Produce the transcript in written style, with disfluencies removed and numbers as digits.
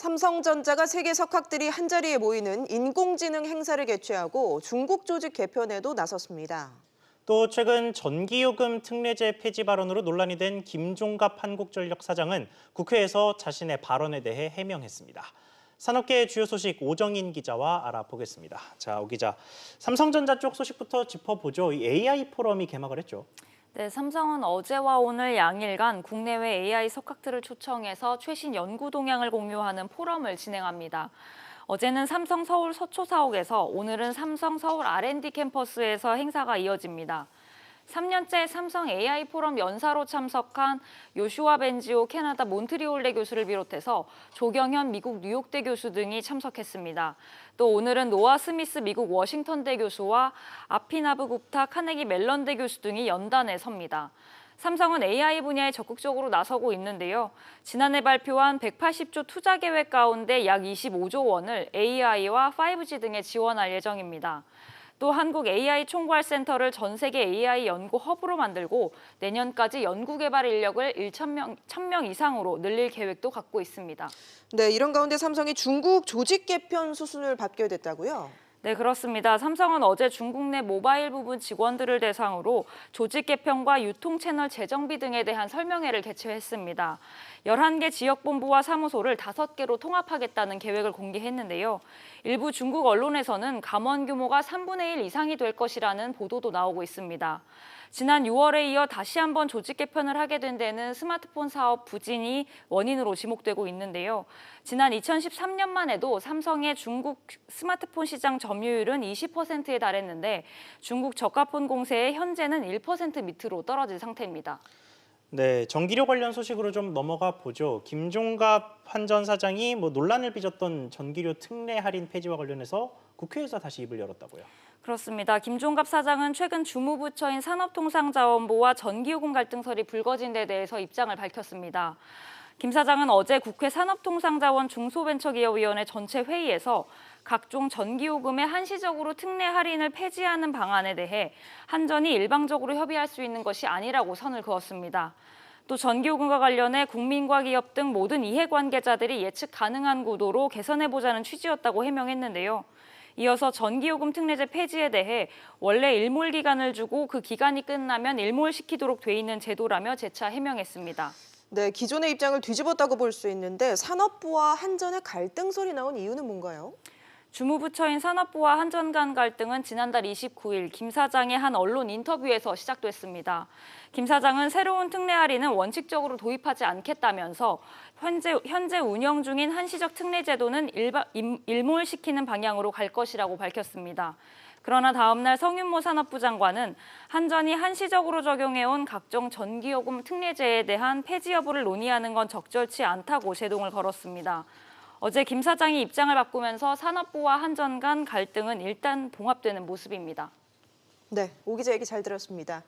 삼성전자가 세계 석학들이 한자리에 모이는 인공지능 행사를 개최하고 중국 조직 개편에도 나섰습니다. 또 최근 전기요금 특례제 폐지 발언으로 논란이 된 김종갑 한국전력 사장은 국회에서 자신의 발언에 대해 해명했습니다. 산업계의 주요 소식 오정인 기자와 알아보겠습니다. 자, 오 기자, 삼성전자 쪽 소식부터 짚어보죠. 이 AI 포럼이 개막을 했죠. 네, 삼성은 어제와 오늘 양일간 국내외 AI 석학들을 초청해서 최신 연구 동향을 공유하는 포럼을 진행합니다. 어제는 삼성 서울 서초사옥에서, 오늘은 삼성 서울 R&D 캠퍼스에서 행사가 이어집니다. 3년째 삼성 AI 포럼 연사로 참석한 요슈아 벤지오 캐나다 몬트리올대 교수를 비롯해서 조경현 미국 뉴욕대 교수 등이 참석했습니다. 또 오늘은 노아 스미스 미국 워싱턴대 교수와 아피나브 굽타 카네기 멜런대 교수 등이 연단에 섭니다. 삼성은 AI 분야에 적극적으로 나서고 있는데요. 지난해 발표한 180조 투자 계획 가운데 약 25조 원을 AI와 5G 등에 지원할 예정입니다. 또 한국 AI 총괄센터를 전 세계 AI 연구 허브로 만들고 내년까지 연구개발 인력을 1,000명 이상으로 늘릴 계획도 갖고 있습니다. 네, 이런 가운데 삼성이 중국 조직 개편 수순을 밟게 됐다고요? 네, 그렇습니다. 삼성은 어제 중국 내 모바일 부분 직원들을 대상으로 조직 개편과 유통 채널 재정비 등에 대한 설명회를 개최했습니다. 11개 지역본부와 사무소를 5개로 통합하겠다는 계획을 공개했는데요. 일부 중국 언론에서는 감원 규모가 3분의 1 이상이 될 것이라는 보도도 나오고 있습니다. 지난 6월에 이어 다시 한번 조직 개편을 하게 된 데는 스마트폰 사업 부진이 원인으로 지목되고 있는데요. 지난 2013년만 해도 삼성의 중국 스마트폰 시장 점유율은 20%에 달했는데 중국 저가폰 공세에 현재는 1% 밑으로 떨어진 상태입니다. 네, 전기료 관련 소식으로 좀 넘어가 보죠. 김종갑 한전 사장이 논란을 빚었던 전기료 특례 할인 폐지와 관련해서 국회에서 다시 입을 열었다고요. 그렇습니다. 김종갑 사장은 최근 주무부처인 산업통상자원부와 전기요금 갈등설이 불거진 데 대해서 입장을 밝혔습니다. 김 사장은 어제 국회 산업통상자원 중소벤처기업위원회 전체 회의에서 각종 전기요금의 한시적으로 특례 할인을 폐지하는 방안에 대해 한전이 일방적으로 협의할 수 있는 것이 아니라고 선을 그었습니다. 또 전기요금과 관련해 국민과 기업 등 모든 이해관계자들이 예측 가능한 구도로 개선해보자는 취지였다고 해명했는데요. 이어서 전기요금 특례제 폐지에 대해 원래 일몰 기간을 주고 그 기간이 끝나면 일몰시키도록 돼 있는 제도라며 재차 해명했습니다. 네, 기존의 입장을 뒤집었다고 볼 수 있는데 산업부와 한전의 갈등설이 나온 이유는 뭔가요? 주무부처인 산업부와 한전 간 갈등은 지난달 29일 김 사장의 한 언론 인터뷰에서 시작됐습니다. 김 사장은 새로운 특례 할인은 원칙적으로 도입하지 않겠다면서 현재 운영 중인 한시적 특례 제도는 일몰시키는 방향으로 갈 것이라고 밝혔습니다. 그러나 다음 날 성윤모 산업부 장관은 한전이 한시적으로 적용해온 각종 전기요금 특례제에 대한 폐지 여부를 논의하는 건 적절치 않다고 제동을 걸었습니다. 어제 김 사장이 입장을 바꾸면서 산업부와 한전 간 갈등은 일단 봉합되는 모습입니다. 네, 오 기자 얘기 잘 들었습니다.